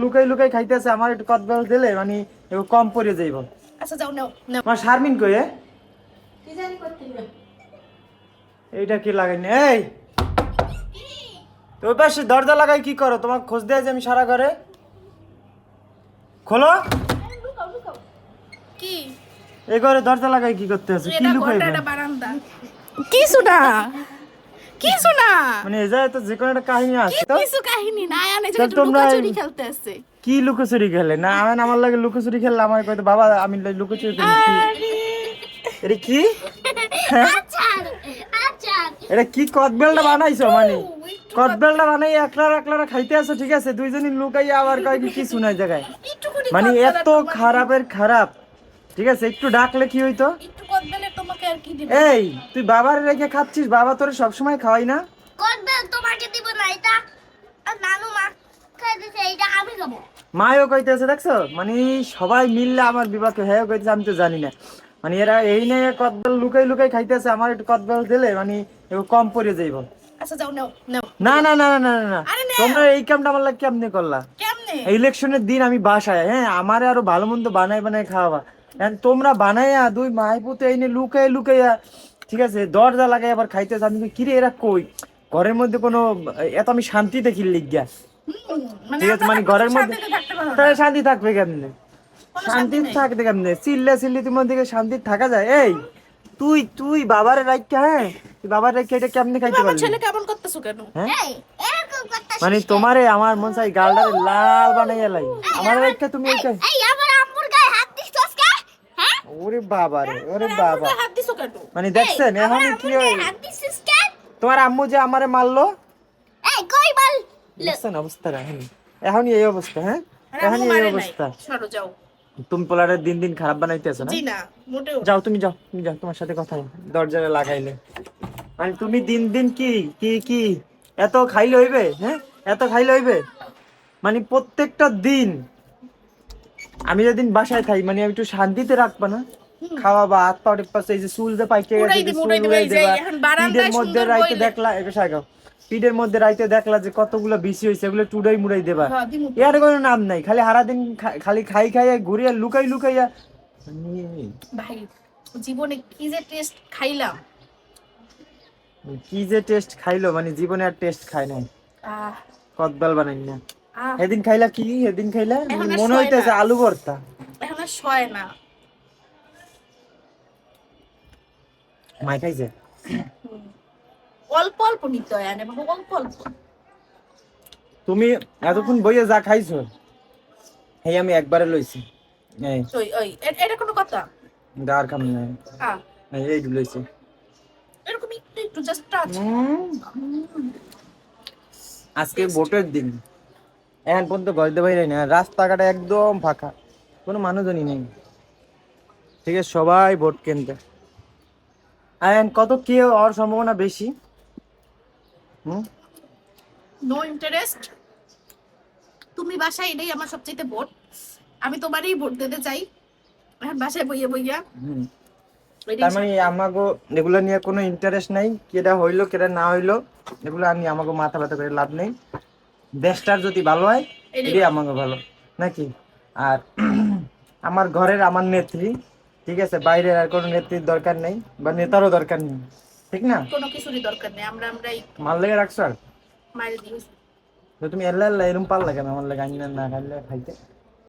লুকাই লুকাই খাইতেছে, আমার একটু কদবেল দিলে মানে একটু কম পড়ে যাইব। আচ্ছা যাও নাও নাও। আমার শারমিন কই? কি জানি করতে না। এইটা কি লাগাইনি? এই তো ওই পাশে দরজা লাগাই কি করো? তোমার খোঁজ দেয় যে আমি সারা ঘরে। খোলো। লুকাও লুকাও। কি? এই ঘরে দরজা লাগাই কি করতে আছে? কি এটা লুকাইবে? ঘরটা, এটা বারান্দা। কিছু না কিছু না, মানে এই জায়গায় তো যে কোনো একটা কাহিনী আছে তো। কিছু কাহিনী না, আয়ান এই যে তাহলে তোমরা লুকোচুরি খেলতে আছে। কি লুকোচুরি খেলে? না আমি আমার লাগে লুকোচুরি খেললে আমার কইতো বাবা আমি লুকোচুরি খেলি। কি এটা কি? হ্যাঁ? আচার আচার। এটা কি কদবেলটা বানাইছো? মানে কদবেলটা বানাই একলা একলা খাইতে আছো, ঠিক আছে, দুইজনই লুকাইয়া আবার কয় কি শোনায় জায়গায়। একটুখানি মানে কদবেলের এত তোমাকে- খারাপের খারাপ, ঠিক আছে, একটু ডাকলে কি হইতো? একটু কদবেলের তোমাকে আর কি দিব। এই তুই বাবার রেখে খাচ্ছিস, বাবা তোরে সবসময় খাওয়াই না? কদবেল তোমাকে দিব না, এটা আর নানু মা খাইতেছে, এটা আমি খাবো। মায়ও কইতেছে দেখছো, মানে সবাই মিললে আমার বিবাহকে হ্যাঁ কইতেছে, আমি তো জানি না। মানে এরা এই নিয়ে কদবেল লুকাই লুকাই খাইতেছে, আমার একটু কদবেল দিলে মানে একটু কম পড়ে যাইব। আচ্ছা যাও নাও নাও। না না না না না না না। আরে নাও। তোমরা এই কামটা আমার লাগে কেমনে করলা? কেমনে? ইলেকশনের দিন আমি বাসায়, হ্যাঁ, আমারে আরো ভালো মন্দ বানাই বানাই খাওয়াবা, এখন তোমরা বানাইয়া দুই মাই পুতে এই লুকাই লুকাইয়া, ঠিক আছে, দরজা লাগাই আবার খাইতেছে। আমি কিরে এরা কই? ঘরের মধ্যে কোনো এত আমি শান্তি দেখি লিগা, ঠিক আছে, মানে ঘরের মধ্যে তাহলে শান্তি থাকবে কেমনে? শান্তি থাকবে কেমনে? চিল্লা চিল্লি তোমার দিকে শান্তি থাকা যায়? এই তুই তুই বাবার রাইখা, হ্যাঁ, তুই বাবার রাইখা এটা কেমনে খাইতে আমার পারলি? ছেলে কেমন করতেছো কেন? হ্যাঁ? এই এরকম করতেছিস মানে তোমারে আমার মন চাই গালটারে লাল বানাইয়া লাই, আমার রাইখা তুমি এইটা। এই আমার আম্মুর গায়ে হাত দিছস কে? হ্যাঁ? ওরে বাবা রে, ওরে বাবা, হাত দিছো কেন? মানে দেখছেন এখন কি হয়? হাত দিছস কে? তোমার আম্মু যে আমারে মারলো, এই কই বল? দেখছেন অবস্থাটা? এখনই এই অবস্থা, হ্যাঁ, এখনই এই অবস্থা। সরো যাও। তুমি পোলারে দিন দিন খারাপ বানাইতেছো না? জি না, মোটেও না। যাও তুমি যাও, তুমি যাও, তোমার সাথে কথা নেই, দরজাটা লাগাইলে মানে তুমি দিন দিন কি কি কি এত খাইলে হইবে? হ্যাঁ, এত খাইলে হইবে? মানে প্রত্যেকটা দিন আমি যেদিন বাসায় থাই মানে আমি একটু শান্তিতে রাখবা না? খাওয়াবা, হাত পা টেপাচ্ছে, এই যে চুল যে পাইকে উড়াই গেছে, দিবো, চুল উড়াই দিবো, উড়াই এই যে দেবা। এখন বারান্দায় পিঠের মধ্যে সুন্দর রাইতে বইলে। দেখলা একে সাগাও, পিঠের মধ্যে রাইতে দেখলা যে কতগুলো বিসি হইছে, এগুলো টুডাই মুড়াই দেবা। হ্যাঁ, দিমু তো। এর কোনো নাম নাই, খালি সারাদিন খালি খাই খাইয়া ঘুরিয়া লুকাই লুকাইয়া ভাই জীবনে কি যে টেস্ট খাইলাম। কি যে টেস্ট খাইলো, মানে জীবনে আর টেস্ট খাই নাই, আহ কদবেল বানাই না। আহ এদিন খাইলা কি? এদিন খাইলা এখন আর মনে সয় হইতেছে না। আলু ভর্তা। এখন আর সয় না। মাই খাইছে? অল্প অল্প নিতে হয়, আনে বাবা, অল্প অল্প। তুমি এতক্ষণ বইয়ে যা খাইছো এই আমি একবারে লইছি, এই ওই ওই এটা কোনো কথা? গার খাম না, আহ এই লইছি। এরকম একটু একটু জাস্ট টাচ। আজকে ভোটের দিন, এখন পর্যন্ত ঘরে বাইরে না, রাস্তাঘাটে একদম ফাঁকা, কোনো মানুষজনই নেই, ঠিক আছে, সবাই ভোট কেন্দ্রে। এখন কত কে হওয়ার সম্ভাবনা বেশি? No interest. তুমি বাসায় এটাই আমার সবচেয়ে ভোট, আমি তোমারই ভোট দিতে চাই। এখন বাসায় বইয়া বইয়া তার মানে আমাকে এগুলো নিয়ে কোনো ইন্টারেস্ট নাই, কেটা হইলো কেটা না হইলো এগুলো আমি আমাকে মাথা ব্যথা করে লাভ নেই। দেশটার যদি ভালো হয় এটাই আমাকে ভালো, নাকি? আর আমার ঘরের আমার নেত্রী, ঠিক আছে, বাইরের আর কোনো নেত্রীর দরকার নেই, বা নেতারও দরকার নেই, ঠিক না? কোনো কিছুরই দরকার নেই, আমরাই মাল লেগে রাখছো। আর মাইরে দিয়েছি। তো তুমি এল্লা এল্লা এরম পাল লাগে আমার লাগে আইন না খাইলে খাইতে